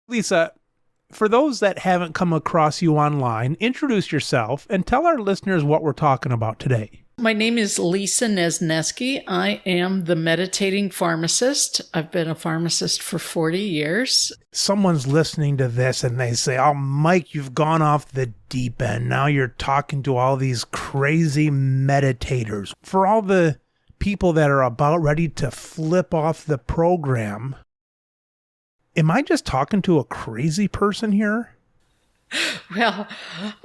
Lisa, for those that haven't come across you online, introduce yourself and tell our listeners what we're talking about today. My name is Lisa Nesneski. I am the meditating pharmacist. I've been a pharmacist for 40 years. Someone's listening to this and they say, oh, Mike, you've gone off the deep end. Now you're talking to all these crazy meditators. For all the people that are about ready to flip off the program, am I just talking to a crazy person here? Well,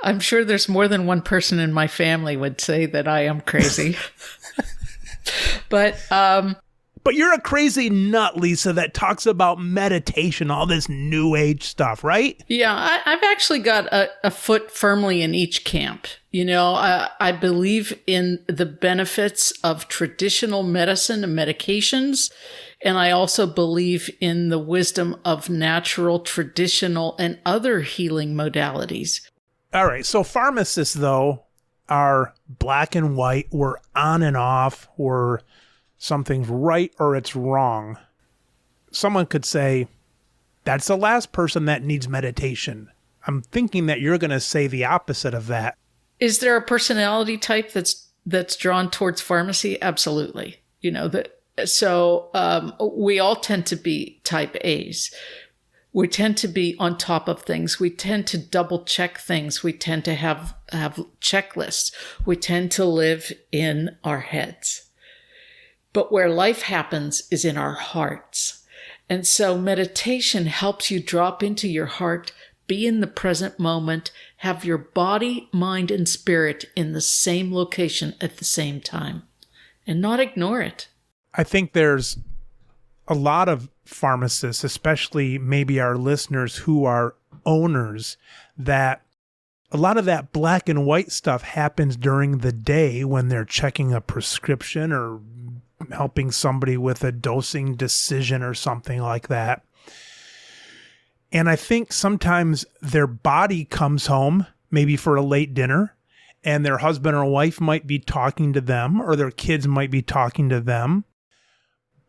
I'm sure there's more than one person in my family would say that I am crazy. But you're a crazy nut, Lisa, that talks about meditation, all this new age stuff, right? Yeah, I've actually got a foot firmly in each camp. You know, I believe in the benefits of traditional medicine and medications. And I also believe in the wisdom of natural, traditional, and other healing modalities. All right. So pharmacists, though, are black and white. We're on and off. Or something's right or it's wrong. Someone could say, that's the last person that needs meditation. I'm thinking that you're going to say the opposite of that. Is there a personality type that's drawn towards pharmacy? Absolutely. You know, So we all tend to be type A's. We tend to be on top of things. We tend to double check things. We tend to have checklists. We tend to live in our heads. But where life happens is in our hearts. And so meditation helps you drop into your heart, be in the present moment, have your body, mind, and spirit in the same location at the same time, and not ignore it. I think there's a lot of pharmacists, especially maybe our listeners who are owners, that a lot of that black and white stuff happens during the day when they're checking a prescription or helping somebody with a dosing decision or something like that. And I think sometimes their body comes home, maybe for a late dinner, and their husband or wife might be talking to them, or their kids might be talking to them.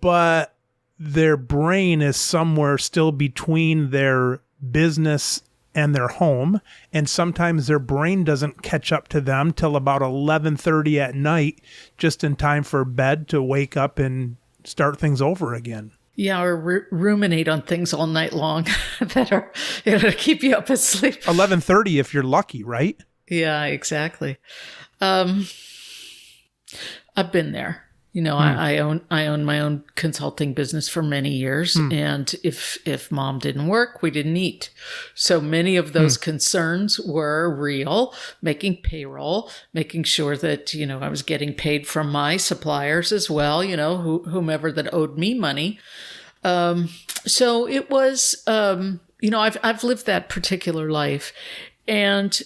But their brain is somewhere still between their business and their home. And sometimes their brain doesn't catch up to them till about 11:30 at night, just in time for bed to wake up and start things over again. Yeah, or ruminate on things all night long that are to keep you up asleep. 11:30 if you're lucky, right? Yeah, exactly. I've been there. You know, I own my own consulting business for many years, and if mom didn't work, we didn't eat. So many of those concerns were real, making payroll, making sure that, you know, I was getting paid from my suppliers as well, you know, whomever that owed me money. So it was, you know, I've lived that particular life, and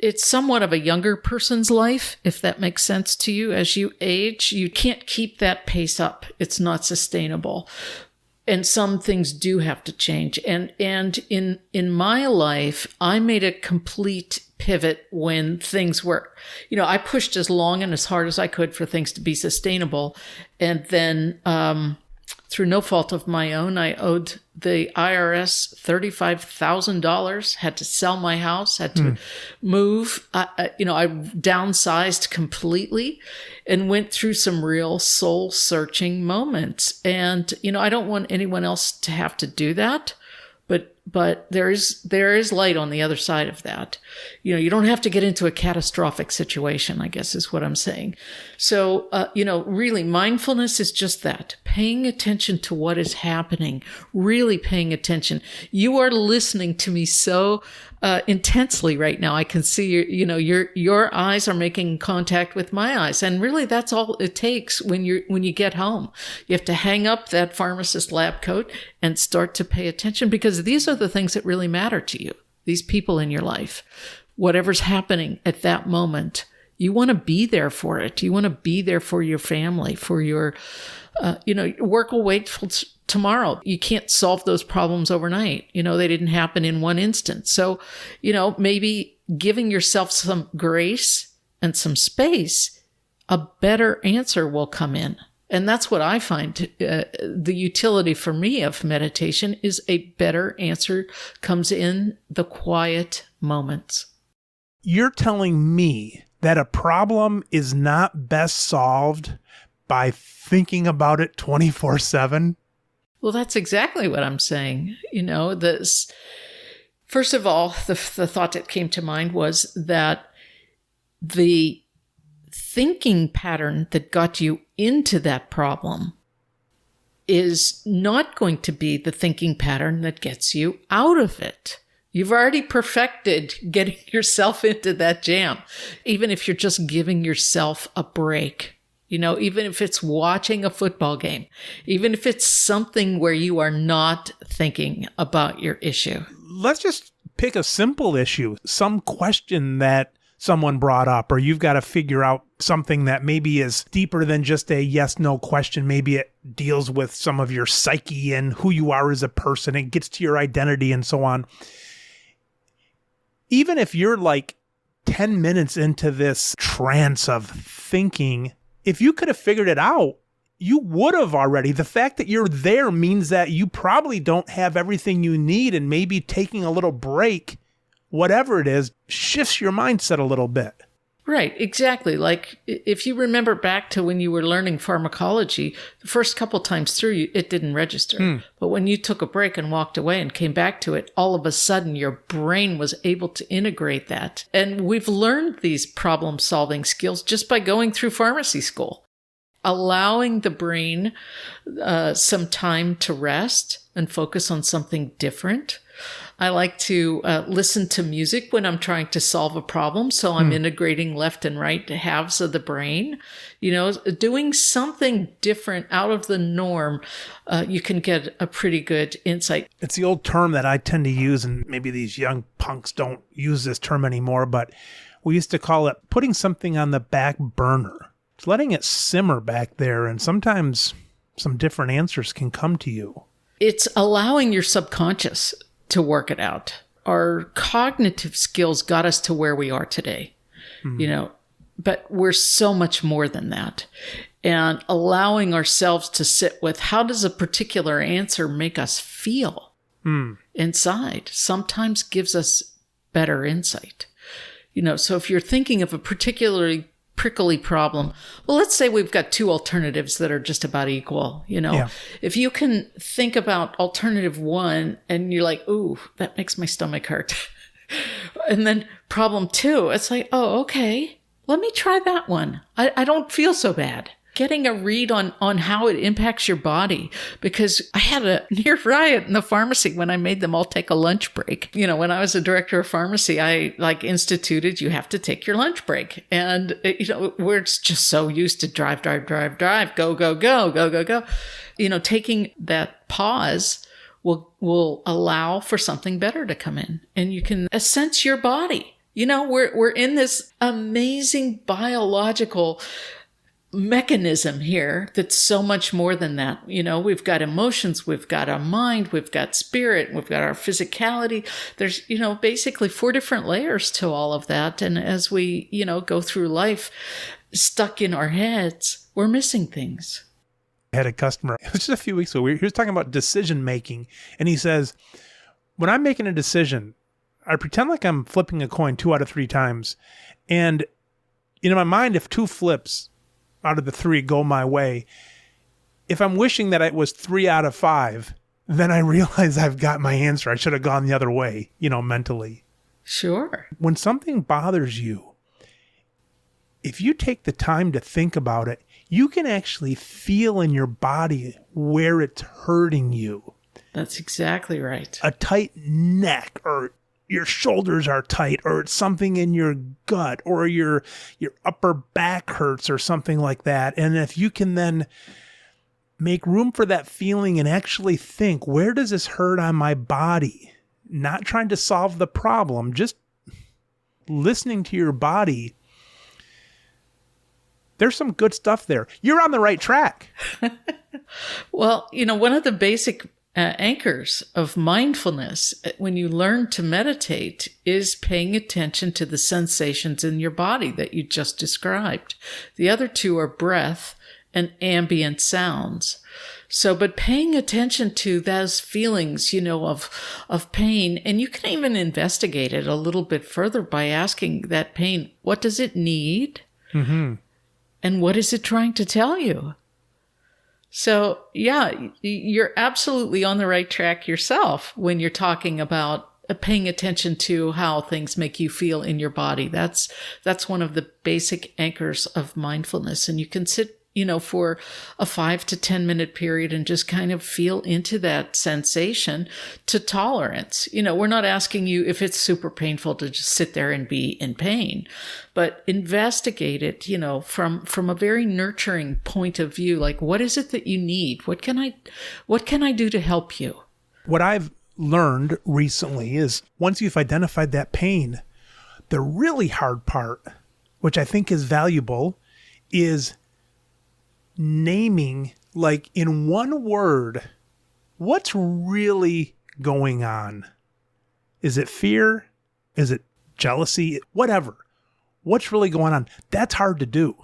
it's somewhat of a younger person's life, if that makes sense to you. As you age, you can't keep that pace up. It's not sustainable. And some things do have to change. And in my life, I made a complete pivot when things were, you know, I pushed as long and as hard as I could for things to be sustainable. And then, through no fault of my own, I owed the IRS $35,000, had to sell my house, had to move. You know, I downsized completely and went through some real soul-searching moments. And, you know, I don't want anyone else to have to do that. But there is light on the other side of that. You know, you don't have to get into a catastrophic situation, I guess is what I'm saying. So, you know, really mindfulness is just that, paying attention to what is happening, really paying attention. You are listening to me so intensely right now. I can see your eyes are making contact with my eyes. And really that's all it takes when you get home. You have to hang up that pharmacist lab coat and start to pay attention, because these are the things that really matter to you. These people in your life, whatever's happening at that moment, you want to be there for it. You want to be there for your family, for your, work will wait till tomorrow. You can't solve those problems overnight. You know, they didn't happen in one instant. So, you know, maybe giving yourself some grace and some space, a better answer will come in. And that's what I find the utility for me of meditation is a better answer comes in the quiet moments. You're telling me that a problem is not best solved by thinking about it 24/7? Well, that's exactly what I'm saying. First of all, the thought that came to mind was that the thinking pattern that got you into that problem is not going to be the thinking pattern that gets you out of it. You've already perfected getting yourself into that jam, even if you're just giving yourself a break. Even if it's watching a football game, even if it's something where you are not thinking about your issue. Let's just pick a simple issue, some question that someone brought up, or you've got to figure out something that maybe is deeper than just a yes-no question. Maybe it deals with some of your psyche and who you are as a person. It gets to your identity and so on. Even if you're like 10 minutes into this trance of thinking, if you could have figured it out, you would have already. The fact that you're there means that you probably don't have everything you need, and maybe taking a little break, whatever it is, shifts your mindset a little bit. Right, exactly. Like if you remember back to when you were learning pharmacology, the first couple times through, it didn't register. But when you took a break and walked away and came back to it, all of a sudden your brain was able to integrate that. And we've learned these problem-solving skills just by going through pharmacy school. Allowing the brain some time to rest and focus on something different. I like to listen to music when I'm trying to solve a problem. So I'm integrating left and right halves of the brain. Doing something different out of the norm, you can get a pretty good insight. It's the old term that I tend to use, and maybe these young punks don't use this term anymore, but we used to call it putting something on the back burner. It's letting it simmer back there, and sometimes some different answers can come to you. It's allowing your subconscious to work it out. Our cognitive skills got us to where we are today, but we're so much more than that. And allowing ourselves to sit with how does a particular answer make us feel inside sometimes gives us better insight. So if you're thinking of a particularly prickly problem, well, let's say we've got two alternatives that are just about equal. If you can think about alternative one and you're like, ooh, that makes my stomach hurt. And then problem two, it's like, oh, okay, let me try that one. I don't feel so bad. Getting a read on how it impacts your body, because I had a near riot in the pharmacy when I made them all take a lunch break. When I was a director of pharmacy, I instituted, you have to take your lunch break. And, we're just so used to drive, go, go, go, go, go, go. Taking that pause will allow for something better to come in, and you can sense your body. We're in this amazing biological mechanism here that's so much more than that. We've got emotions, we've got our mind, we've got spirit, we've got our physicality. There's, basically 4 different layers to all of that. And as we, go through life stuck in our heads, we're missing things. I had a customer, it was just a few weeks ago, he was talking about decision making. And he says, when I'm making a decision, I pretend like I'm flipping a coin 2 out of 3 times. And in my mind, if 2 flips out of the 3 go my way, if I'm wishing that it was 3 out of 5, then I realize I've got my answer. I should have gone the other way, mentally. Sure. When something bothers you, if you take the time to think about it, you can actually feel in your body where it's hurting you. That's exactly right. A tight neck, or your shoulders are tight, or it's something in your gut, or your upper back hurts or something like that. And if you can then make room for that feeling and actually think, where does this hurt on my body? Not trying to solve the problem, just listening to your body. There's some good stuff there. You're on the right track. Well, one of the basic anchors of mindfulness when you learn to meditate is paying attention to the sensations in your body that you just described. The other 2 are breath and ambient sounds. So, but paying attention to those feelings, of pain, and you can even investigate it a little bit further by asking that pain, what does it need? Mm-hmm. And what is it trying to tell you? So, yeah, you're absolutely on the right track yourself when you're talking about paying attention to how things make you feel in your body. That's one of the basic anchors of mindfulness. And you can sit, for a 5 to 10 minute period and just kind of feel into that sensation to tolerance. We're not asking you if it's super painful to just sit there and be in pain, but investigate it, from a very nurturing point of view. Like, what is it that you need? What can I do to help you? What I've learned recently is once you've identified that pain, the really hard part, which I think is valuable, is naming, like in one word, what's really going on. Is it fear? Is it jealousy? Whatever. What's really going on? That's hard to do.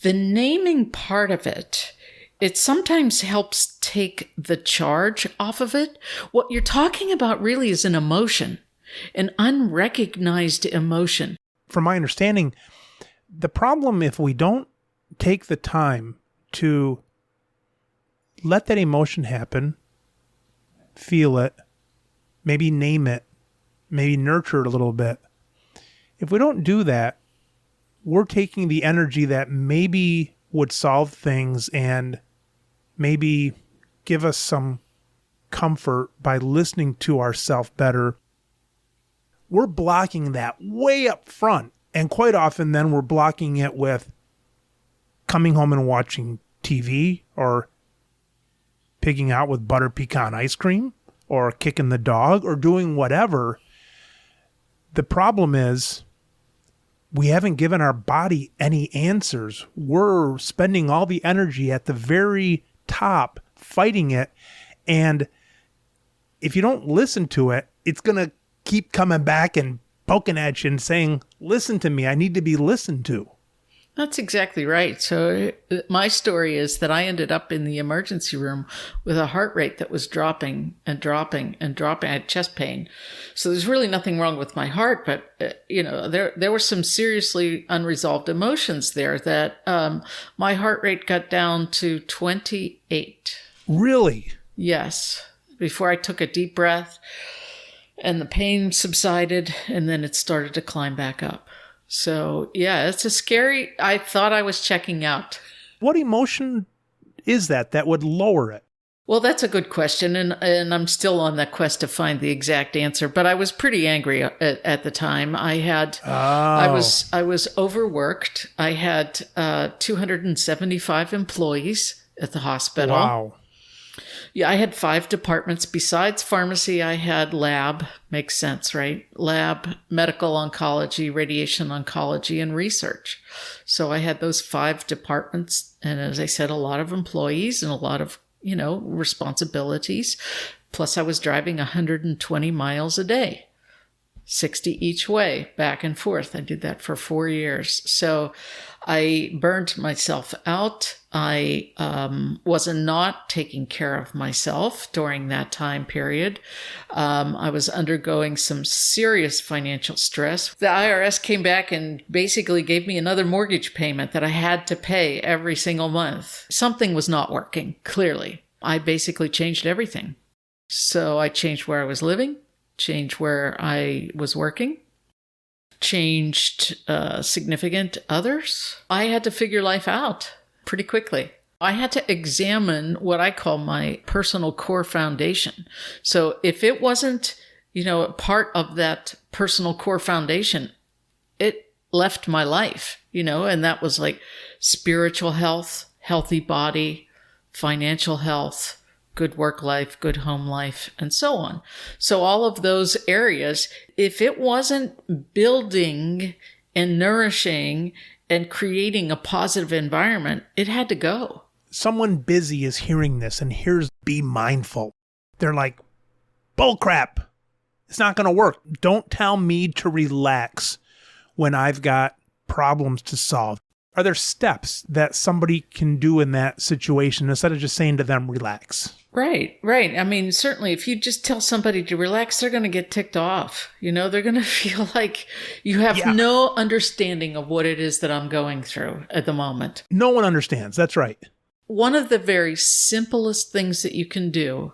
The naming part of it sometimes helps take the charge off of it. What you're talking about really is an emotion, an unrecognized emotion. From my understanding, the problem, if we don't take the time to let that emotion happen, feel it, maybe name it, maybe nurture it a little bit. If we don't do that, we're taking the energy that maybe would solve things and maybe give us some comfort by listening to ourselves better. We're blocking that way up front. And quite often then we're blocking it with coming home and watching TV or pigging out with butter pecan ice cream or kicking the dog or doing whatever. The problem is we haven't given our body any answers. We're spending all the energy at the very top fighting it. And if you don't listen to it, it's going to keep coming back and poking at you and saying, listen to me, I need to be listened to. That's exactly right. So my story is that I ended up in the emergency room with a heart rate that was dropping and dropping and dropping. I had chest pain. So there's really nothing wrong with my heart, but there were some seriously unresolved emotions there that my heart rate got down to 28. Really? Yes. Before I took a deep breath and the pain subsided and then it started to climb back up. So, yeah, it's I thought I was checking out. What emotion is that would lower it? Well, that's a good question, and I'm still on that quest to find the exact answer, but I was pretty angry at the time. I was overworked. I had 275 employees at the hospital. Wow. Yeah, I had 5 departments. Besides pharmacy, I had lab, makes sense, right? Lab, medical oncology, radiation oncology, and research. So I had those 5 departments. And as I said, a lot of employees and a lot of, responsibilities. Plus I was driving 120 miles a day, 60 each way, back and forth. I did that for 4 years. So I burned myself out. I was not taking care of myself during that time period. I was undergoing some serious financial stress. The IRS came back and basically gave me another mortgage payment that I had to pay every single month. Something was not working, clearly. I basically changed everything. So I changed where I was living, changed where I was working, changed significant others. I had to figure life out pretty quickly. I had to examine what I call my personal core foundation. So if it wasn't, part of that personal core foundation, it left my life, and that was like spiritual health, healthy body, financial health, good work life, good home life, and so on. So all of those areas, if it wasn't building and nourishing and creating a positive environment, it had to go. Someone busy is hearing this and hears be mindful. They're like, bull crap. It's not going to work. Don't tell me to relax when I've got problems to solve. Are there steps that somebody can do in that situation instead of just saying to them, relax? Right. I mean, certainly if you just tell somebody to relax, they're going to get ticked off. They're going to feel like you have no understanding of what it is that I'm going through at the moment. No one understands. That's right. One of the very simplest things that you can do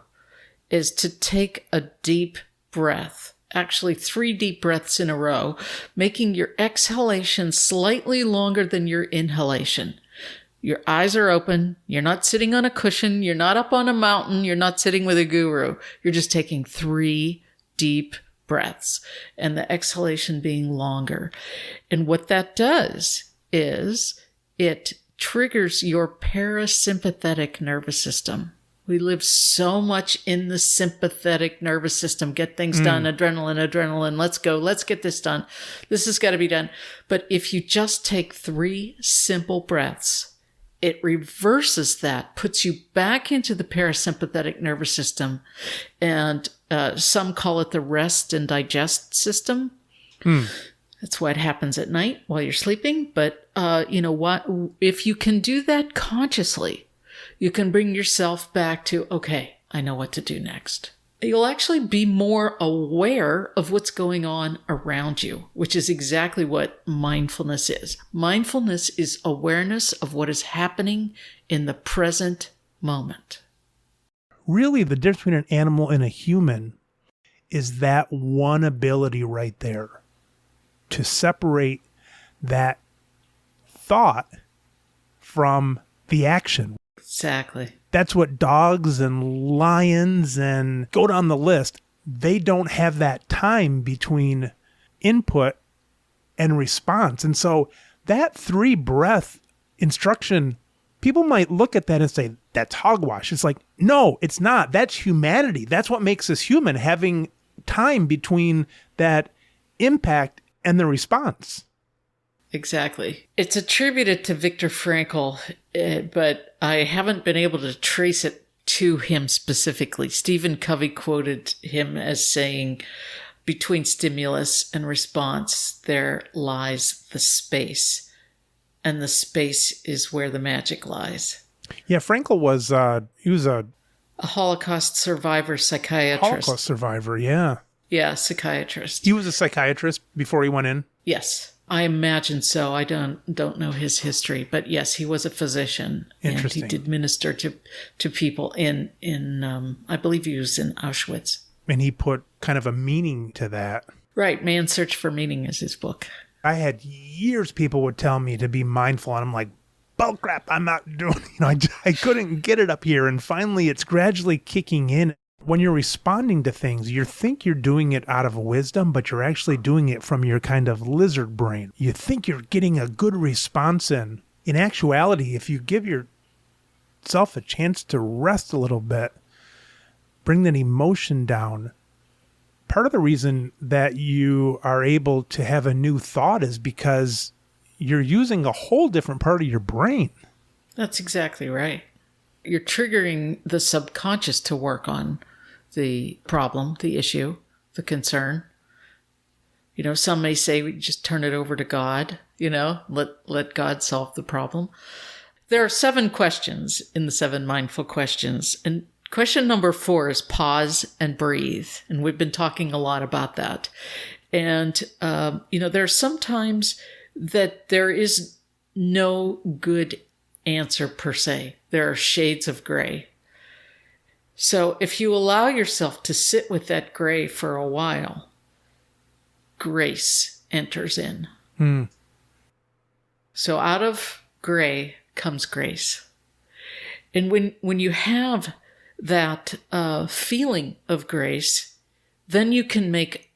is to take a deep breath. Actually, 3 deep breaths in a row, making your exhalation slightly longer than your inhalation. Your eyes are open. You're not sitting on a cushion. You're not up on a mountain. You're not sitting with a guru. You're just taking 3 deep breaths and the exhalation being longer. And what that does is it triggers your parasympathetic nervous system. We live so much in the sympathetic nervous system. Get things done. Adrenaline. Let's go. Let's get this done. This has got to be done. But if you just take 3 simple breaths, it reverses that, puts you back into the parasympathetic nervous system. And some call it the rest and digest system. That's why it happens at night while you're sleeping. But you know what? If you can do that consciously, you can bring yourself back to, okay, I know what to do next. You'll actually be more aware of what's going on around you, which is exactly what mindfulness is. Mindfulness is awareness of what is happening in the present moment. Really, the difference between an animal and a human is that one ability right there to separate that thought from the action. Exactly. That's what dogs and lions and go down the list. They don't have that time between input and response. And so that 3 breath instruction, people might look at that and say, that's hogwash. It's like, no, it's not. That's humanity. That's what makes us human, having time between that impact and the response. Exactly. It's attributed to Viktor Frankl, but I haven't been able to trace it to him specifically. Stephen Covey quoted him as saying, between stimulus and response, there lies the space. And the space is where the magic lies. Yeah, Frankl was, he was a Holocaust survivor psychiatrist. Holocaust survivor, yeah. Yeah, psychiatrist. He was a psychiatrist before he went in? Yes. I imagine so. I don't know his history, but yes, he was a physician. Interesting. And he did minister to people in I believe he was in Auschwitz. And he put kind of a meaning to that. Right. Man's Search for Meaning is his book. I had years people would tell me to be mindful, and I'm like, bull crap, I'm not doing, I couldn't get it up here. And finally, it's gradually kicking in. When you're responding to things, you think you're doing it out of wisdom, but you're actually doing it from your kind of lizard brain. You think you're getting a good response in. In actuality, if you give yourself a chance to rest a little bit, bring that emotion down, part of the reason that you are able to have a new thought is because you're using a whole different part of your brain. That's exactly right. You're triggering the subconscious to work on the problem, the issue, the concern. Some may say we just turn it over to God, let God solve the problem. There are 7 questions in the 7 mindful questions. And question number 4 is pause and breathe. And we've been talking a lot about that. And, there are sometimes that there is no good answer per se. There are shades of gray. So if you allow yourself to sit with that gray for a while, grace enters in. So out of gray comes grace. And when you have that feeling of grace, then you can make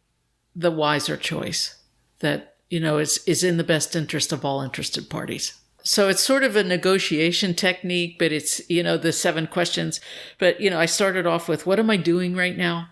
the wiser choice that, is in the best interest of all interested parties. So it's sort of a negotiation technique, but it's, the 7 questions. But, I started off with, what am I doing right now?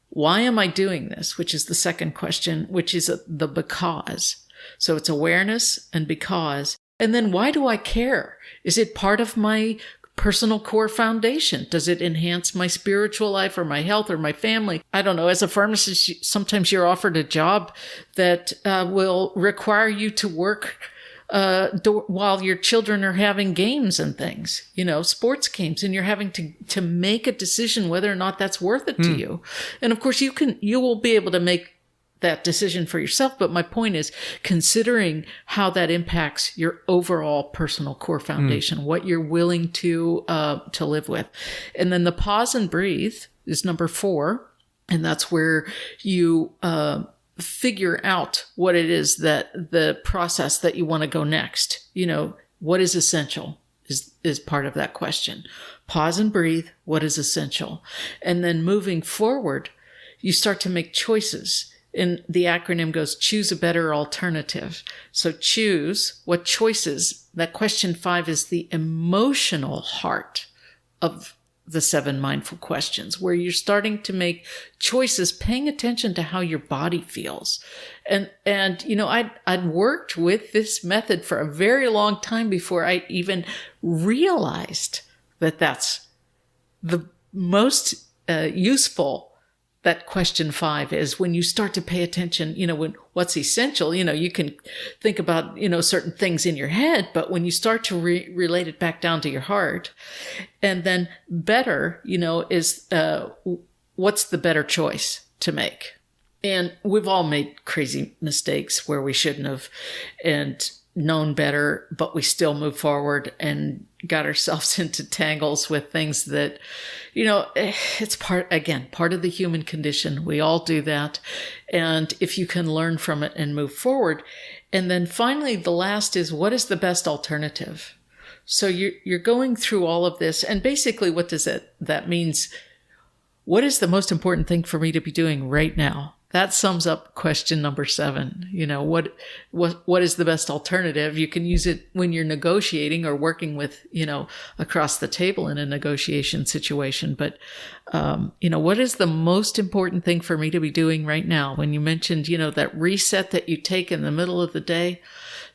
Why am I doing this? Which is the second question, which is the because. So it's awareness and because. And then why do I care? Is it part of my personal core foundation? Does it enhance my spiritual life or my health or my family? I don't know. As a pharmacist, sometimes you're offered a job that will require you to work while your children are having games and things, sports games, and you're having to make a decision whether or not that's worth it to you. And of course you will be able to make that decision for yourself. But my point is considering how that impacts your overall personal core foundation, what you're willing to live with. And then the pause and breathe is number 4. And that's where you figure out what it is that the process that you want to go next. What is essential is part of that question. Pause and breathe. What is essential? And then moving forward, you start to make choices. And the acronym goes choose a better alternative. So choose what choices. That question 5 is the emotional heart of the 7 mindful questions, where you're starting to make choices, paying attention to how your body feels. And I'd worked with this method for a very long time before I even realized that that's the most useful. That question 5 is when you start to pay attention, when what's essential, you can think about, certain things in your head, but when you start to relate it back down to your heart, and then better, is what's the better choice to make? And we've all made crazy mistakes where we shouldn't have and known better, but we still move forward and got ourselves into tangles with things that, it's part of the human condition. We all do that. And if you can learn from it and move forward. And then finally, the last is what is the best alternative? So you're going through all of this. And basically, what does that means? What is the most important thing for me to be doing right now? That sums up question number 7. What is the best alternative? You can use it when you're negotiating or working with, across the table in a negotiation situation. But, what is the most important thing for me to be doing right now? When you mentioned, that reset that you take in the middle of the day,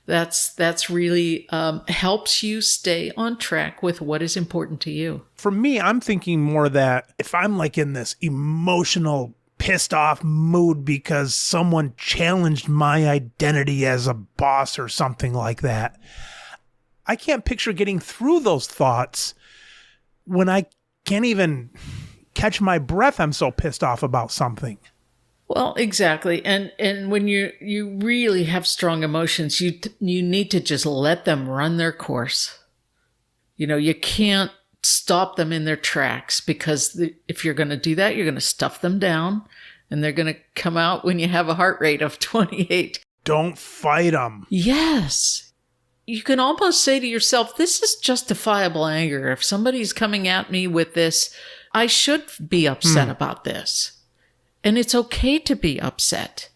that's really helps you stay on track with what is important to you. For me, I'm thinking more that if I'm like in this emotional pissed off mood because someone challenged my identity as a boss or something like that, I can't picture getting through those thoughts when I can't even catch my breath. I'm so pissed off about something. Well, exactly. And when you really have strong emotions, you need to just let them run their course. You can't stop them in their tracks, because if you're going to do that, you're going to stuff them down and they're going to come out when you have a heart rate of 28. Don't fight them. Yes. You can almost say to yourself, this is justifiable anger. If somebody's coming at me with this, I should be upset about this. And it's okay to be upset.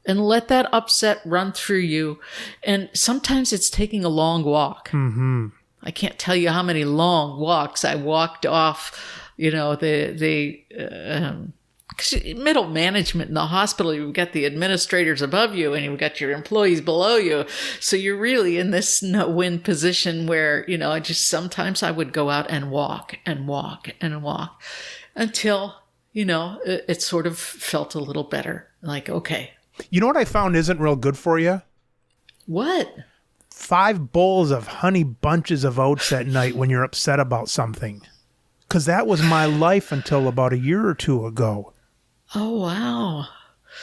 And let that upset run through you. And sometimes it's taking a long walk. Mm-hmm. I can't tell you how many long walks I walked off, the middle management in the hospital. You've got the administrators above you and you've got your employees below you. So you're really in this no-win position where, sometimes I would go out and walk and walk and walk until, it sort of felt a little better. Like, okay. You know what I found isn't real good for you? What? 5 bowls of honey bunches of oats at night when you're upset about something. Because that was my life until about a year or 2 ago. Oh, wow.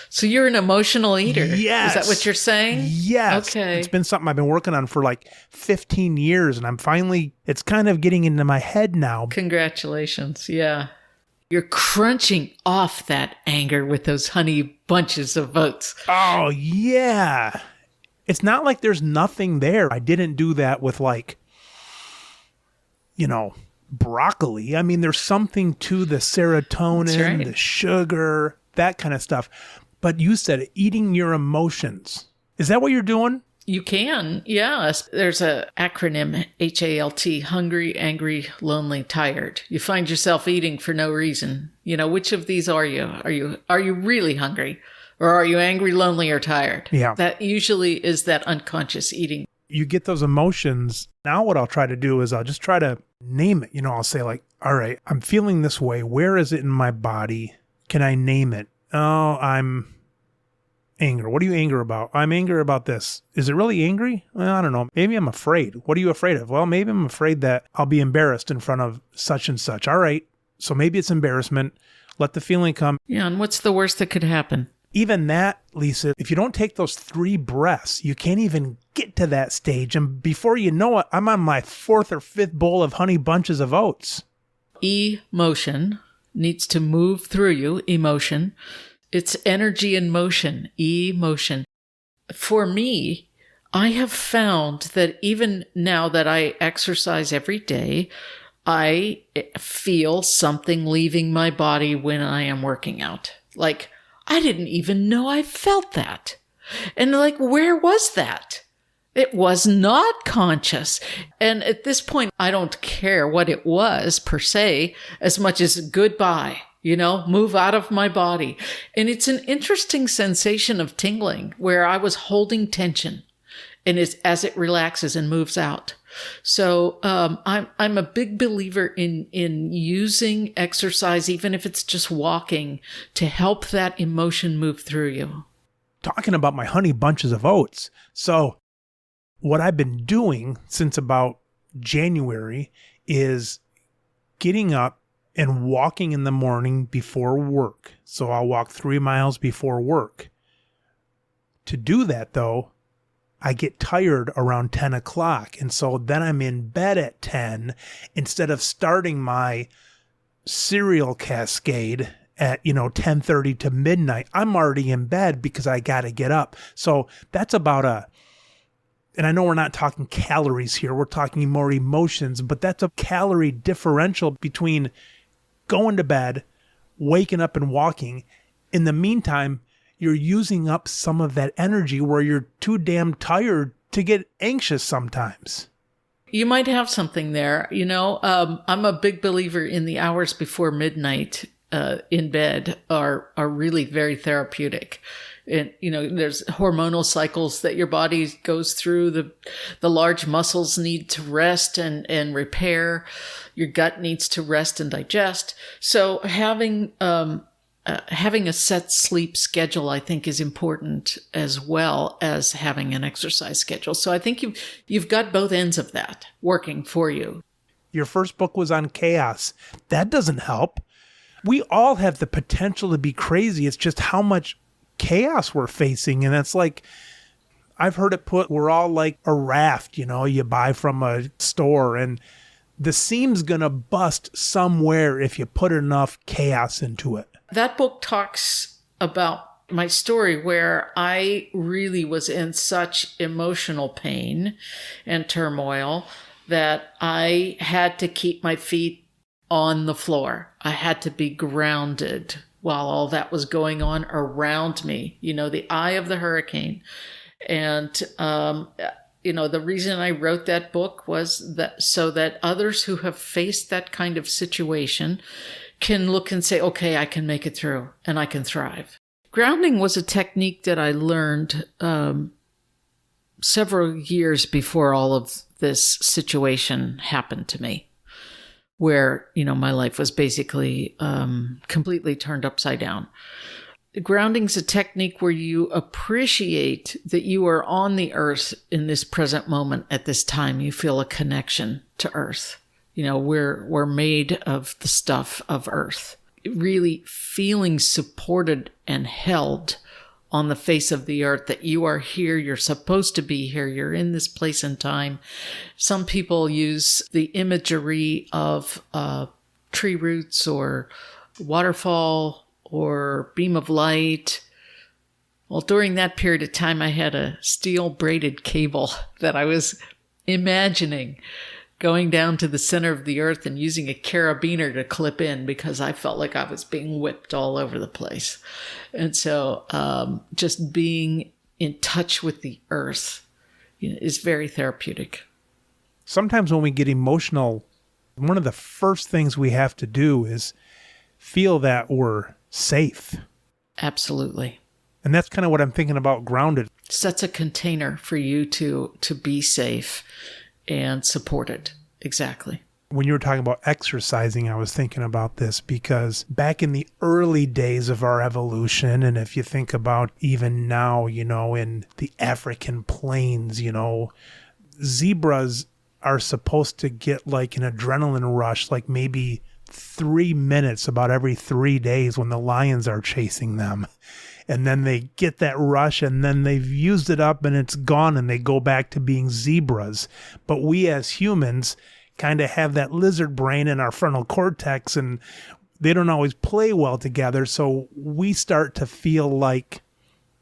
So you're an emotional eater. Yes. Is that what you're saying? Yes. Okay. It's been something I've been working on for like 15 years, and it's kind of getting into my head now. Congratulations. Yeah. You're crunching off that anger with those honey bunches of oats. Oh, yeah. It's not like there's nothing there. I didn't do that with broccoli. I mean, there's something to the serotonin, right, the sugar, that kind of stuff. But you said eating your emotions. Is that what you're doing? You can, yes. There's a acronym, HALT, hungry, angry, lonely, tired. You find yourself eating for no reason. Which of these are you? Are you really hungry? Or are you angry, lonely, or tired? Yeah. That usually is that unconscious eating. You get those emotions. Now what I'll try to do is I'll just try to name it. I'll say like, all right, I'm feeling this way. Where is it in my body? Can I name it? Oh, I'm anger. What are you angry about? I'm angry about this. Is it really angry? Well, I don't know. Maybe I'm afraid. What are you afraid of? Well, maybe I'm afraid that I'll be embarrassed in front of such and such. All right. So maybe it's embarrassment. Let the feeling come. Yeah, and what's the worst that could happen? Even that, Lisa, if you don't take those 3 breaths, you can't even get to that stage. And before you know it, I'm on my 4th or 5th bowl of honey bunches of oats. Emotion needs to move through you. Emotion. It's energy in motion. Emotion. For me, I have found that even now that I exercise every day, I feel something leaving my body when I am working out. Like, I didn't even know I felt that. And like, where was that? It was not conscious. And at this point, I don't care what it was per se, as much as goodbye, move out of my body. And it's an interesting sensation of tingling where I was holding tension and as it relaxes and moves out. So I'm a big believer in using exercise, even if it's just walking, to help that emotion move through you. Talking about my honey bunches of oats. So what I've been doing since about January is getting up and walking in the morning before work. So I'll walk 3 miles before work. To do that, though, I get tired around 10 o'clock. And so then I'm in bed at 10 instead of starting my cereal cascade at, 10:30 to midnight. I'm already in bed because I got to get up. So that's about and I know we're not talking calories here. We're talking more emotions, but that's a calorie differential between going to bed, waking up and walking. In the meantime, you're using up some of that energy where you're too damn tired to get anxious sometimes. You might have something there. I'm a big believer in the hours before midnight in bed are really very therapeutic. And, there's hormonal cycles that your body goes through. The large muscles need to rest and repair. Your gut needs to rest and digest. So having a set sleep schedule, I think, is important, as well as having an exercise schedule. So I think you've got both ends of that working for you. Your first book was on chaos. That doesn't help. We all have the potential to be crazy. It's just how much chaos we're facing. And it's like, I've heard it put, we're all like a raft, you buy from a store, and the seam's going to bust somewhere if you put enough chaos into it. That book talks about my story where I really was in such emotional pain and turmoil that I had to keep my feet on the floor. I had to be grounded while all that was going on around me, the eye of the hurricane. And, the reason I wrote that book was that so that others who have faced that kind of situation can look and say, okay, I can make it through and I can thrive. Grounding was a technique that I learned several years before all of this situation happened to me, where, my life was basically completely turned upside down. Grounding is a technique where you appreciate that you are on the earth in this present moment at this time. You feel a connection to earth. We're made of the stuff of earth. Really feeling supported and held on the face of the earth, that you are here, you're supposed to be here, you're in this place and time. Some people use the imagery of tree roots or waterfall or beam of light. Well, during that period of time, I had a steel braided cable that I was imagining going down to the center of the earth and using a carabiner to clip in, because I felt like I was being whipped all over the place. And so just being in touch with the earth is very therapeutic. Sometimes when we get emotional, one of the first things we have to do is feel that we're safe. Absolutely. And that's kind of what I'm thinking about grounded. Sets a container for you to be safe and supported. Exactly. When you were talking about exercising, I was thinking about this because back in the early days of our evolution, and if you think about even now, in the African plains, zebras are supposed to get like an adrenaline rush, like maybe 3 minutes about every 3 days when the lions are chasing them. And then they get that rush and then they've used it up and it's gone and they go back to being zebras. But we as humans kind of have that lizard brain in our frontal cortex and they don't always play well together. So we start to feel like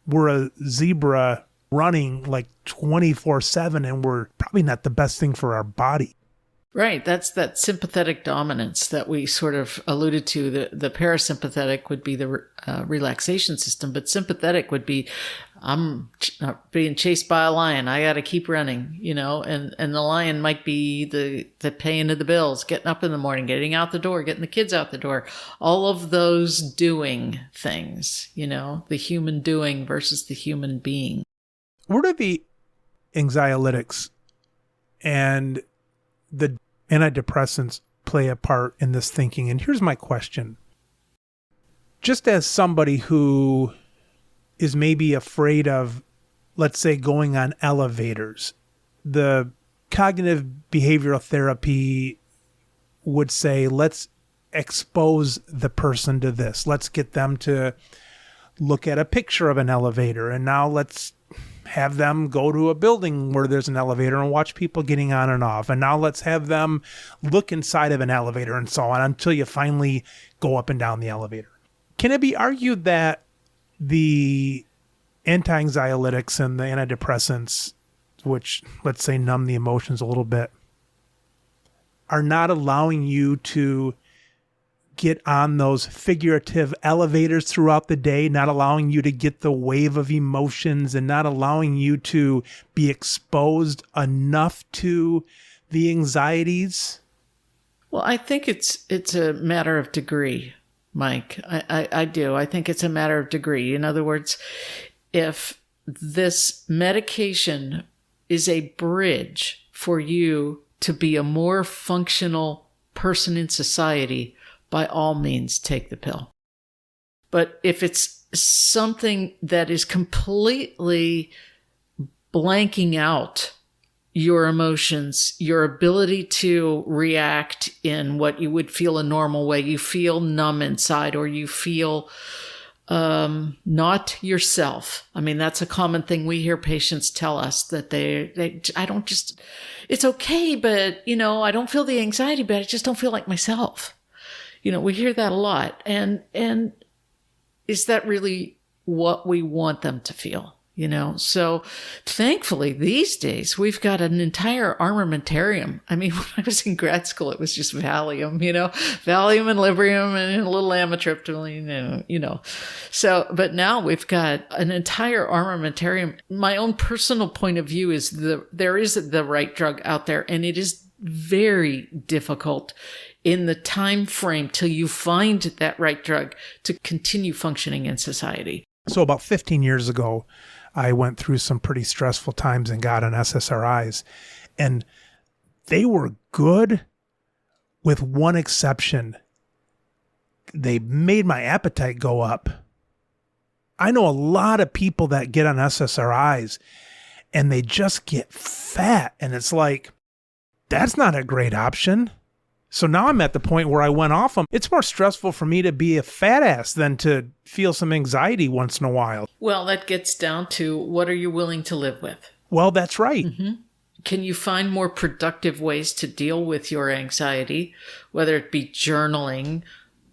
we're a zebra running like 24/7 and we're probably not the best thing for our body. Right. That's that sympathetic dominance that we sort of alluded to. The parasympathetic would be the relaxation system, but sympathetic would be, I'm being chased by a lion. I got to keep running, and the lion might be the paying of the bills, getting up in the morning, getting out the door, getting the kids out the door, all of those doing things, the human doing versus the human being. Where do the anxiolytics and the antidepressants play a part in this thinking? And here's my question. Just as somebody who is maybe afraid of, let's say, going on elevators, the cognitive behavioral therapy would say, let's expose the person to this. Let's get them to look at a picture of an elevator. And now let's have them go to a building where there's an elevator and watch people getting on and off. And now let's have them look inside of an elevator and so on until you finally go up and down the elevator. Can it be argued that the anti-anxiolytics and the antidepressants, which let's say numb the emotions a little bit, are not allowing you to get on those figurative elevators throughout the day, not allowing you to get the wave of emotions and not allowing you to be exposed enough to the anxieties? Well, I think it's a matter of degree, Mike. I do. I think it's a matter of degree. In other words, if this medication is a bridge for you to be a more functional person in society, by all means, take the pill. But if it's something that is completely blanking out your emotions, your ability to react in what you would feel a normal way, you feel numb inside or you feel not yourself. I mean, that's a common thing we hear patients tell us, that it's okay, but, I don't feel the anxiety, but I just don't feel like myself. We hear that a lot. And is that really what we want them to feel? So thankfully these days we've got an entire armamentarium. I mean, when I was in grad school, it was just Valium, Valium and Librium and a little amitriptyline, So, but now we've got an entire armamentarium. My own personal point of view is there is the right drug out there, and it is very difficult in the time frame till you find that right drug to continue functioning in society. So about 15 years ago, I went through some pretty stressful times and got on SSRIs, and they were good with one exception. They made my appetite go up. I know a lot of people that get on SSRIs and they just get fat, and it's like, that's not a great option. So now I'm at the point where I went off them. It's more stressful for me to be a fat ass than to feel some anxiety once in a while. Well, that gets down to, what are you willing to live with? Well, that's right. Mm-hmm. Can you find more productive ways to deal with your anxiety, whether it be journaling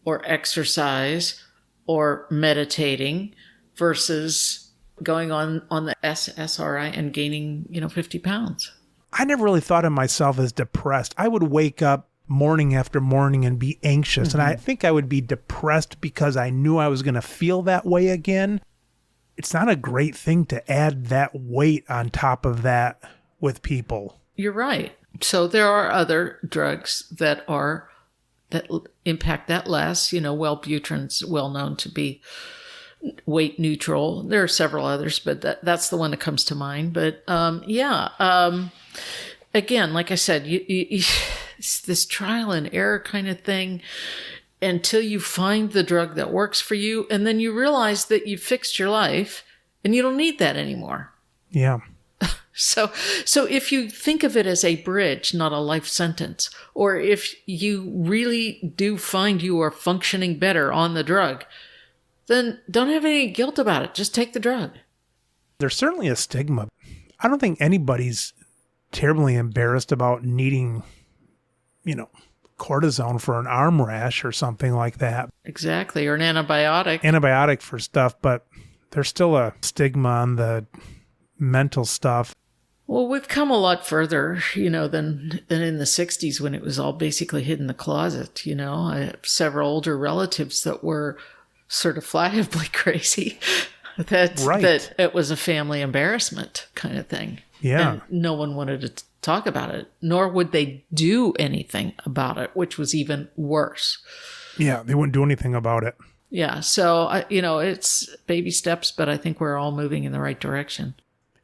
or exercise or meditating versus going on the SSRI and gaining, 50 pounds? I never really thought of myself as depressed. I would wake up morning after morning and be anxious. Mm-hmm. And I think I would be depressed because I knew I was going to feel that way again. It's not a great thing to add that weight on top of that with people. You're right. So there are other drugs that impact that less. Wellbutrin's well known to be weight neutral. There are several others, but that's the one that comes to mind. But again, like I said, it's this trial and error kind of thing until you find the drug that works for you. And then you realize that you fixed your life and you don't need that anymore. Yeah. So if you think of it as a bridge, not a life sentence, or if you really do find you are functioning better on the drug, then don't have any guilt about it. Just take the drug. There's certainly a stigma. I don't think anybody's terribly embarrassed about needing, cortisone for an arm rash or something like that. Exactly. Or an antibiotic. Antibiotic for stuff, but there's still a stigma on the mental stuff. Well, we've come a lot further, than in the 60s when it was all basically hid in the closet. I have several older relatives that were certifiably crazy. That it was a family embarrassment kind of thing. Yeah. And no one wanted to talk about it, nor would they do anything about it, which was even worse. Yeah, they wouldn't do anything about it. Yeah. So, it's baby steps, but I think we're all moving in the right direction.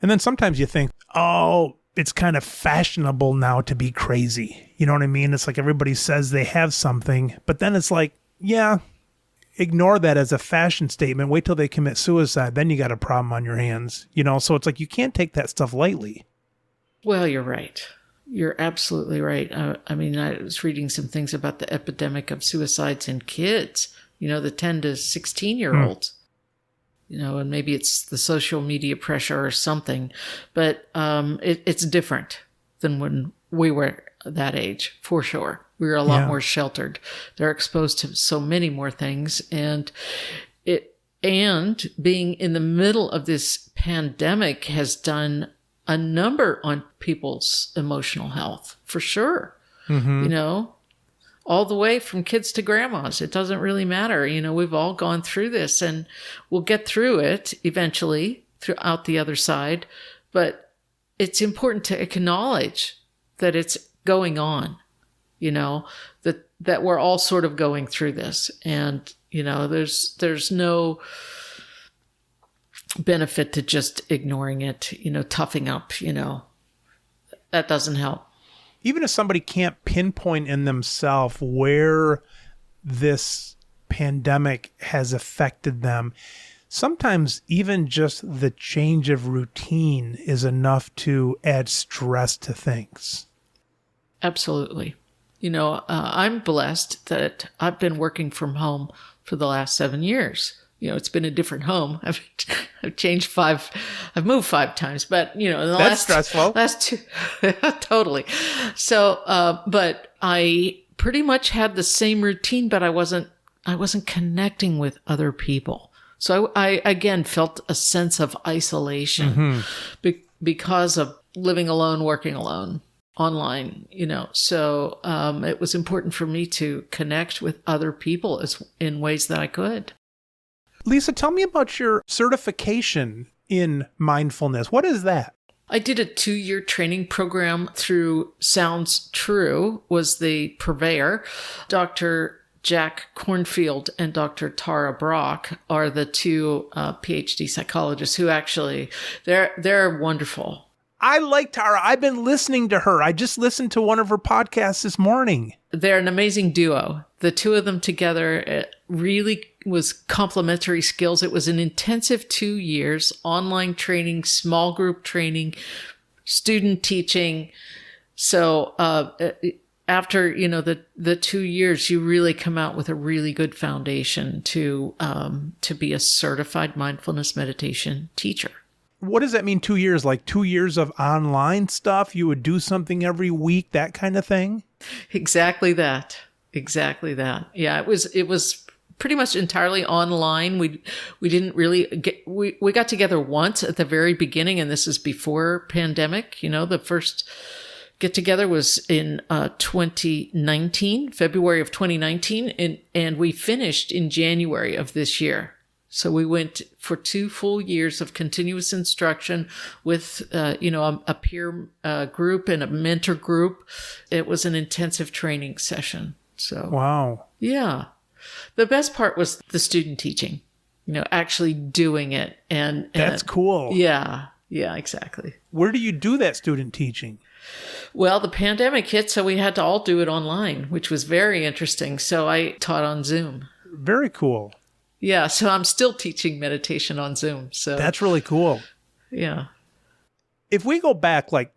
And then sometimes you think, oh, it's kind of fashionable now to be crazy. You know what I mean? It's like everybody says they have something, but then it's like, yeah, ignore that as a fashion statement. Wait till they commit suicide. Then you got a problem on your hands. So it's like you can't take that stuff lightly. Well, you're right. You're absolutely right. I was reading some things about the epidemic of suicides in kids, the 10 to 16-year-olds. And maybe it's the social media pressure or something, but it's different than when we were that age, for sure. We were a lot more sheltered. They're exposed to so many more things, and being in the middle of this pandemic has done a number on people's emotional health, for sure. Mm-hmm. All the way from kids to grandmas. It doesn't really matter. We've all gone through this, and we'll get through it eventually throughout the other side. But it's important to acknowledge that it's going on, that we're all sort of going through this. And, there's no benefit to just ignoring it, toughing up, that doesn't help. Even if somebody can't pinpoint in themselves where this pandemic has affected them, sometimes even just the change of routine is enough to add stress to things. Absolutely. I'm blessed that I've been working from home for the last 7 years. It's been a different home. I've moved 5 times, but that's stressful. Last 2, totally. So, but I pretty much had the same routine, but I wasn't connecting with other people. So I again felt a sense of isolation because of living alone, working alone, online, So, it was important for me to connect with other people in ways that I could. Lisa, tell me about your certification in mindfulness. What is that? I did a 2-year training program through Sounds True, was the purveyor. Dr. Jack Cornfield and Dr. Tara Brock are the 2 PhD psychologists who actually, they're wonderful. I like Tara. I've been listening to her. I just listened to one of her podcasts this morning. They're an amazing duo. The 2 of them together, it really was complementary skills. It was an intensive 2 years, online training, small group training, student teaching. So after, the 2 years, you really come out with a really good foundation to be a certified mindfulness meditation teacher. What does that mean, 2 years? Like 2 years of online stuff? You would do something every week, that kind of thing? Exactly that. Yeah, it was pretty much entirely online. We didn't really we got together once at the very beginning, and this is before pandemic. The first get together was in 2019, February of 2019, and we finished in January of this year. So we went for 2 full years of continuous instruction with, a peer group and a mentor group. It was an intensive training session. So wow, yeah. The best part was the student teaching. Actually doing it, and that's cool. Yeah. Yeah, exactly. Where do you do that student teaching? Well, the pandemic hit, so we had to all do it online, which was very interesting. So I taught on Zoom. Very cool. Yeah, so I'm still teaching meditation on Zoom. So That's really cool. yeah. If we go back like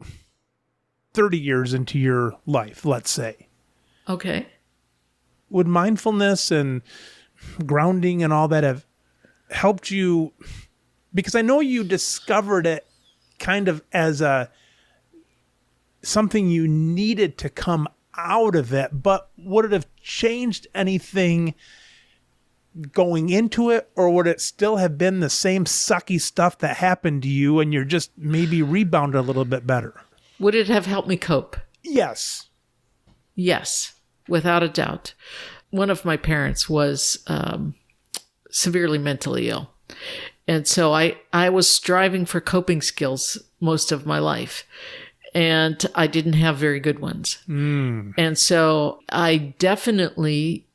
30 years into your life, let's say, Okay. would mindfulness and grounding and all that have helped you? Because I know you discovered it kind of as something you needed to come out of it, but would it have changed anything going into it, or would it still have been the same sucky stuff that happened to you and you're just maybe rebounded a little bit better? Would it have helped me cope? Yes. Yes, without a doubt. One of my parents was severely mentally ill. And so I was striving for coping skills most of my life. And I didn't have very good ones. And so I definitely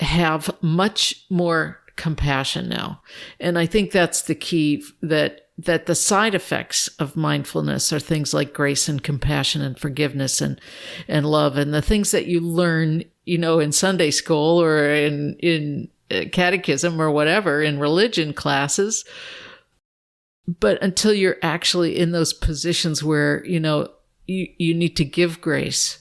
have much more compassion now. And I think that's the key, that the side effects of mindfulness are things like grace and compassion and forgiveness and love, and the things that you learn, in Sunday school or in catechism or whatever, in religion classes. But until you're actually in those positions where, you need to give grace,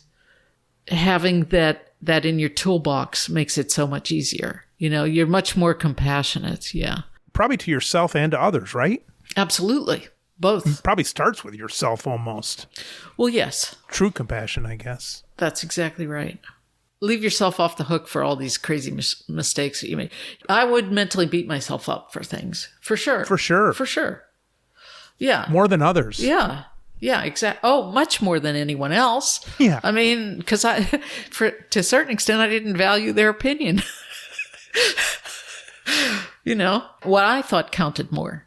having that in your toolbox makes it so much easier. You're much more compassionate. Yeah. Probably to yourself and to others, right? Absolutely. Both. It probably starts with yourself almost. Well, yes. True compassion, I guess. That's exactly right. Leave yourself off the hook for all these crazy mistakes that you make. I would mentally beat myself up for things. For sure. For sure. For sure. Yeah. More than others. Yeah. Yeah, exactly. Oh, much more than anyone else. Yeah. I mean, because to a certain extent, I didn't value their opinion. What I thought counted more.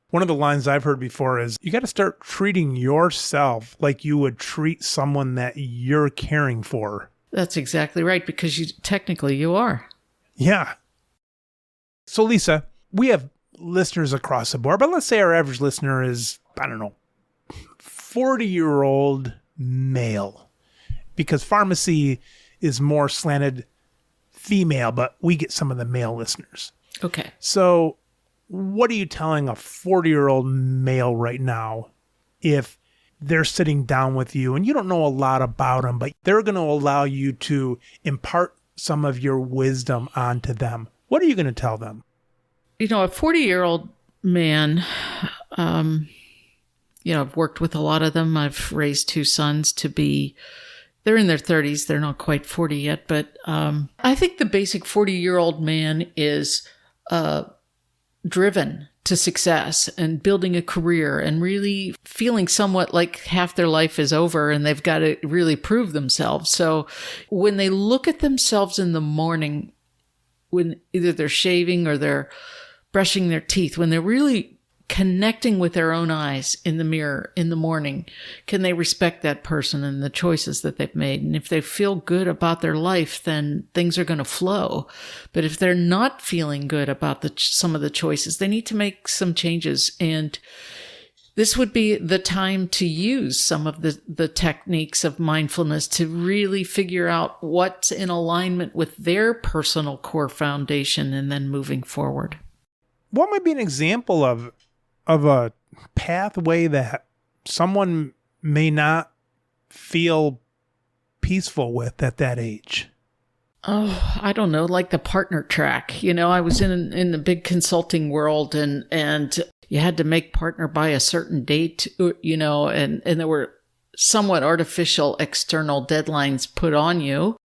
One of the lines I've heard before is, you got to start treating yourself like you would treat someone that you're caring for. That's exactly right, because you are. Yeah. So, Lisa, we have listeners across the board, but let's say our average listener is, 40-year-old male, because pharmacy is more slanted female, but we get some of the male listeners. Okay. So what are you telling a 40-year-old male right now if they're sitting down with you and you don't know a lot about them, but they're going to allow you to impart some of your wisdom onto them? What are you going to tell them? A 40-year-old man, I've worked with a lot of them. I've raised 2 sons they're in their 30s. They're not quite 40 yet, but I think the basic 40-year-old man is driven to success and building a career and really feeling somewhat like half their life is over and they've got to really prove themselves. So when they look at themselves in the morning, when either they're shaving or they're brushing their teeth, when they're really connecting with their own eyes in the mirror in the morning, can they respect that person and the choices that they've made? And if they feel good about their life, then things are going to flow. But if they're not feeling good about some of the choices, they need to make some changes. And this would be the time to use some of the techniques of mindfulness to really figure out what's in alignment with their personal core foundation and then moving forward. What might be an example of a pathway that someone may not feel peaceful with at that age? Oh, I don't know, like the partner track. I was in the big consulting world and you had to make partner by a certain date, and there were somewhat artificial external deadlines put on you,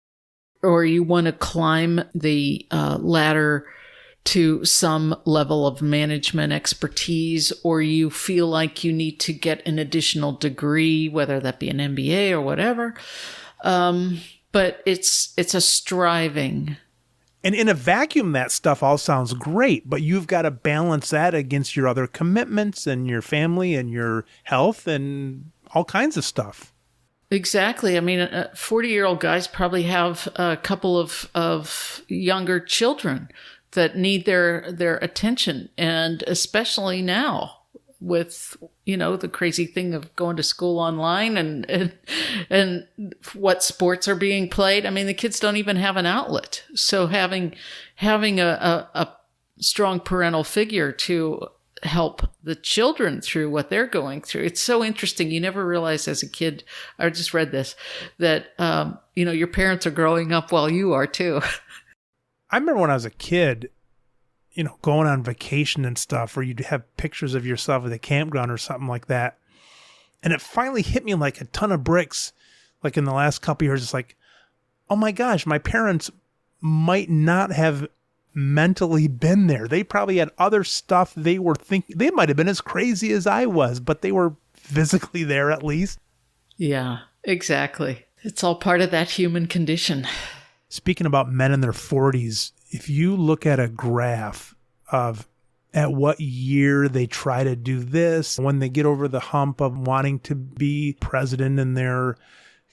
or you want to climb the ladder to some level of management expertise, or you feel like you need to get an additional degree, whether that be an MBA or whatever. But it's a striving. And in a vacuum, that stuff all sounds great, but you've got to balance that against your other commitments and your family and your health and all kinds of stuff. Exactly. I mean, 40-year-old guys probably have a couple of younger children that need their attention. And especially now, with, the crazy thing of going to school online and what sports are being played. I mean, the kids don't even have an outlet. So having a strong parental figure to help the children through what they're going through. It's so interesting. You never realize as a kid, I just read this, that, your parents are growing up while you are too. I remember when I was a kid, going on vacation and stuff, where you'd have pictures of yourself at the campground or something like that. And it finally hit me like a ton of bricks, like in the last couple of years. It's like, oh my gosh, my parents might not have mentally been there. They probably had other stuff they were thinking. They might have been as crazy as I was, but they were physically there at least. Yeah, exactly. It's all part of that human condition. Speaking about men in their 40s, if you look at a graph of at what year they try to do this, when they get over the hump of wanting to be president in their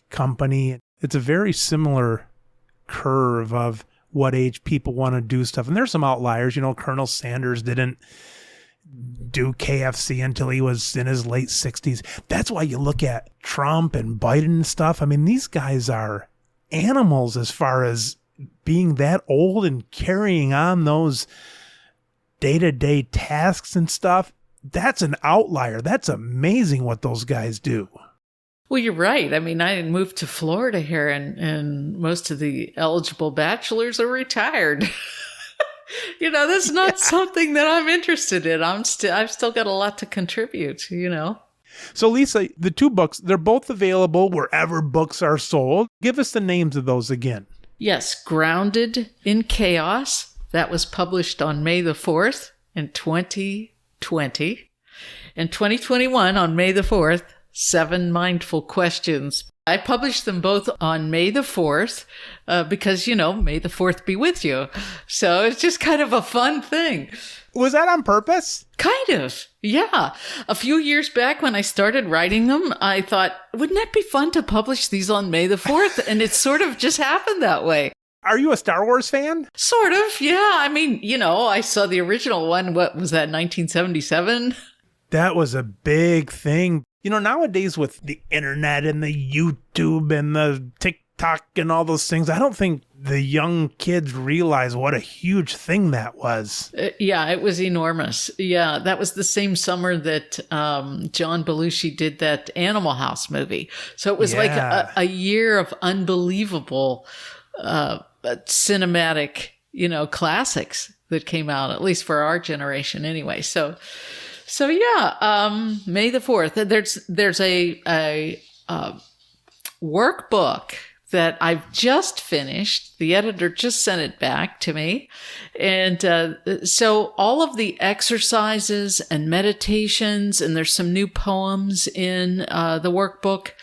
company, it's a very similar curve of what age people want to do stuff. And there's some outliers. Colonel Sanders didn't do KFC until he was in his late 60s. That's why you look at Trump and Biden and stuff. I mean, these guys are animals as far as being that old and carrying on those day-to-day tasks and stuff. That's an outlier. That's amazing what those guys do. Well, you're right. I mean, I moved to Florida here, and most of the eligible bachelors are retired. That's not something that I'm interested in. I've still got a lot to contribute, So, Lisa, the two books, they're both available wherever books are sold. Give us the names of those again. Yes, Grounded in Chaos. That was published on May the 4th in 2020. In 2021, on May the 4th, 7 Mindful Questions. I published them both on May the 4th because, May the 4th be with you. So it's just kind of a fun thing. Was that on purpose? Kind of, yeah. A few years back when I started writing them, I thought, wouldn't that be fun to publish these on May the 4th? And it sort of just happened that way. Are you a Star Wars fan? Sort of, yeah. I mean, I saw the original one, what was that, 1977? That was a big thing. Nowadays with the internet and the YouTube and the TikTok and all those things, I don't think the young kids realize what a huge thing that was. Yeah, it was enormous. Yeah, that was the same summer that John Belushi did that Animal House movie. So it was like a year of unbelievable cinematic, classics that came out, at least for our generation anyway. So yeah, May the 4th. There's a workbook that I've just finished. The editor just sent it back to me. And so all of the exercises and meditations, and there's some new poems in the workbook.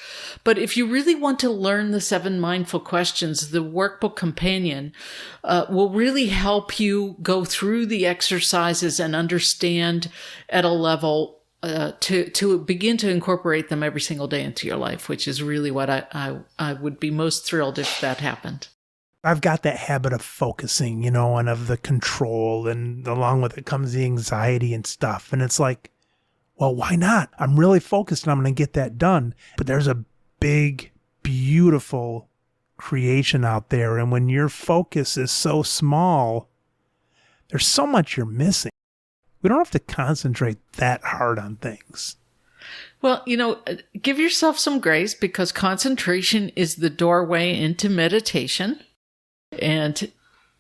But if you really want to learn the 7 mindful questions, the workbook companion will really help you go through the exercises and understand at a level to begin to incorporate them every single day into your life, which is really what I would be most thrilled if that happened. I've got that habit of focusing, and of the control, and along with it comes the anxiety and stuff. And it's like, well, why not? I'm really focused and I'm going to get that done. But there's a big, beautiful creation out there. And when your focus is so small, there's so much you're missing. We don't have to concentrate that hard on things. Well, give yourself some grace, because concentration is the doorway into meditation. And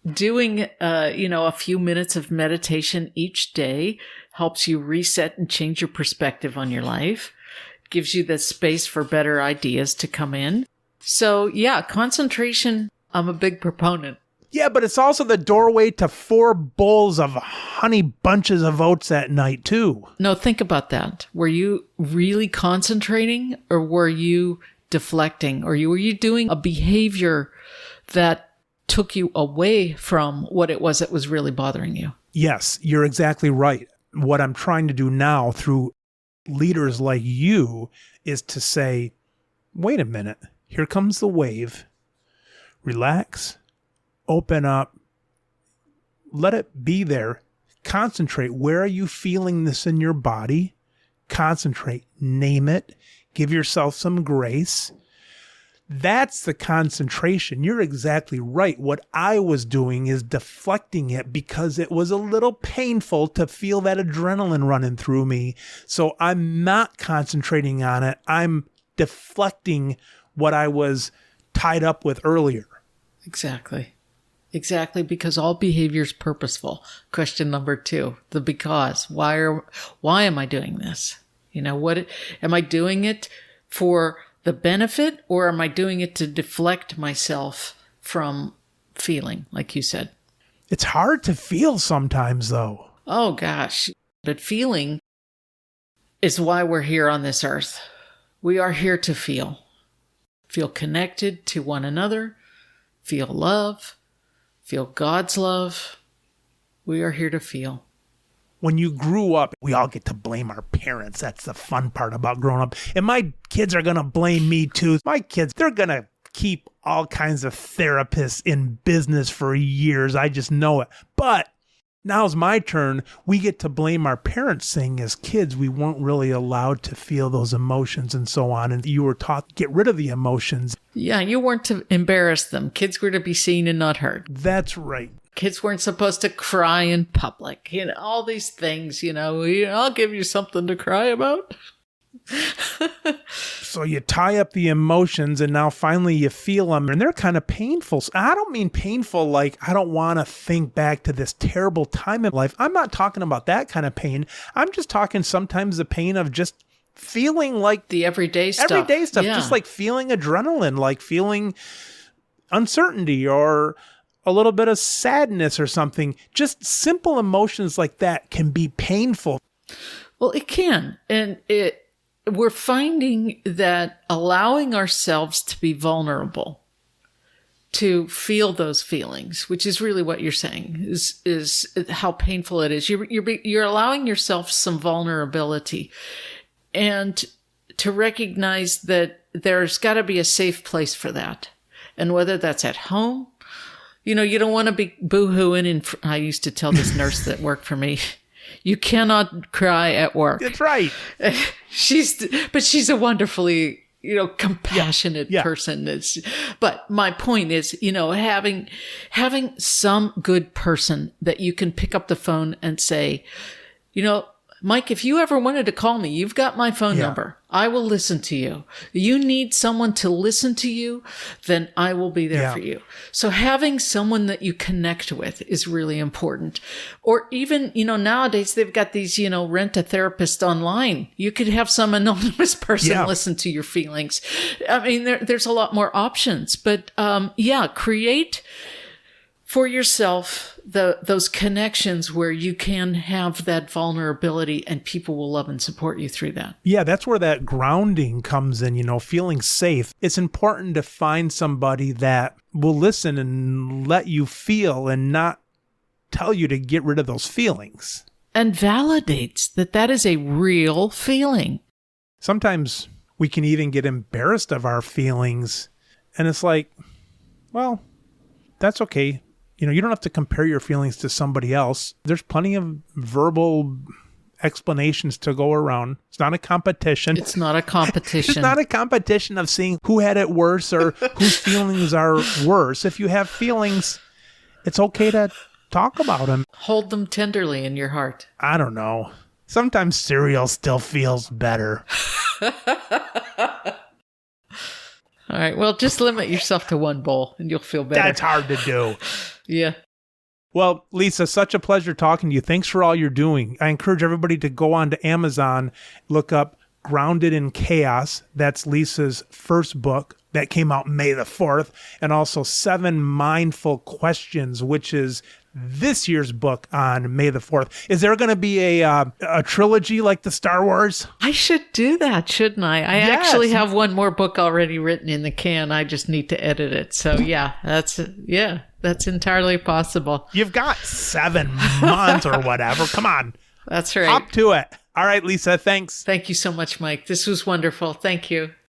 doing, a few minutes of meditation each day helps you reset and change your perspective on your life. Gives you the space for better ideas to come in. So, yeah, concentration, I'm a big proponent. Yeah, but it's also the doorway to 4 bowls of honey bunches of oats at night, too. No, think about that. Were you really concentrating, or were you deflecting? Or were you doing a behavior that took you away from what it was that was really bothering you? Yes, you're exactly right. What I'm trying to do now through leaders like you is to say, wait a minute, here comes the wave. Relax. Open up, let it be there, concentrate. Where are you feeling this in your body? concentrate, name it, give yourself some grace. That's the concentration. You're exactly right. What I was doing is deflecting it because it was a little painful to feel that adrenaline running through me. So I'm not concentrating on it. I'm deflecting what I was tied up with earlier. Exactly. Exactly, because all behavior is purposeful. Question number 2, the because. Why am I doing this? What am I doing it for the benefit, or am I doing it to deflect myself from feeling, like you said? It's hard to feel sometimes, though. Oh, gosh. But feeling is why we're here on this earth. We are here to feel. Feel connected to one another. Feel love. Feel God's love. We are here to feel. When you grew up, we all get to blame our parents. That's the fun part about growing up. And my kids are going to blame me too. My kids, they're going to keep all kinds of therapists in business for years. I just know it. But now's my turn. We get to blame our parents, saying as kids, we weren't really allowed to feel those emotions and so on. And you were taught to get rid of the emotions. Yeah, you weren't to embarrass them. Kids were to be seen and not heard. That's right. Kids weren't supposed to cry in public. All these things, I'll give you something to cry about. So you tie up the emotions and now finally you feel them and they're kind of painful. I don't mean painful like I don't want to think back to this terrible time in life. I'm not talking about that kind of pain. I'm just talking sometimes the pain of just feeling like the everyday stuff. Yeah. Just like feeling adrenaline, like feeling uncertainty or a little bit of sadness or something. Just simple emotions like that can be painful. Well, it can. And we're finding that allowing ourselves to be vulnerable, to feel those feelings, which is really what you're saying, is how painful it is. You're allowing yourself some vulnerability, and to recognize that there's got to be a safe place for that. And whether that's at home, you don't want to be boo-hooing. I used to tell this nurse that worked for me, you cannot cry at work. That's right. She's a wonderfully, compassionate person. But my point is, having some good person that you can pick up the phone and say, Mike, if you ever wanted to call me, you've got my phone number. I will listen to you. You need someone to listen to you, then I will be there for you. So having someone that you connect with is really important. Or even, nowadays they've got these, rent a therapist online. You could have some anonymous person listen to your feelings. I mean, there's a lot more options, but create for yourself those connections where you can have that vulnerability and people will love and support you through that. Yeah, that's where that grounding comes in, feeling safe. It's important to find somebody that will listen and let you feel and not tell you to get rid of those feelings. And validates that is a real feeling. Sometimes we can even get embarrassed of our feelings. And it's like, well, that's okay. You don't have to compare your feelings to somebody else. There's plenty of verbal explanations to go around. It's not a competition. It's not a competition. It's not a competition of seeing who had it worse or whose feelings are worse. If you have feelings, it's okay to talk about them. Hold them tenderly in your heart. I don't know. Sometimes cereal still feels better. All right. Well, just limit yourself to one bowl and you'll feel better. That's hard to do. Yeah. Well, Lisa, such a pleasure talking to you. Thanks for all you're doing. I encourage everybody to go on to Amazon, look up Grounded in Chaos. That's Lisa's first book that came out May the 4th. And also 7 Mindful Questions, which is this year's book on May the 4th. Is there going to be a trilogy like the Star Wars? I should do that, shouldn't I? I actually have one more book already written in the can. I just need to edit it. So that's entirely possible. You've got 7 months or whatever. Come on. That's right. Up to it. All right, Lisa, thanks. Thank you so much, Mike. This was wonderful. Thank you.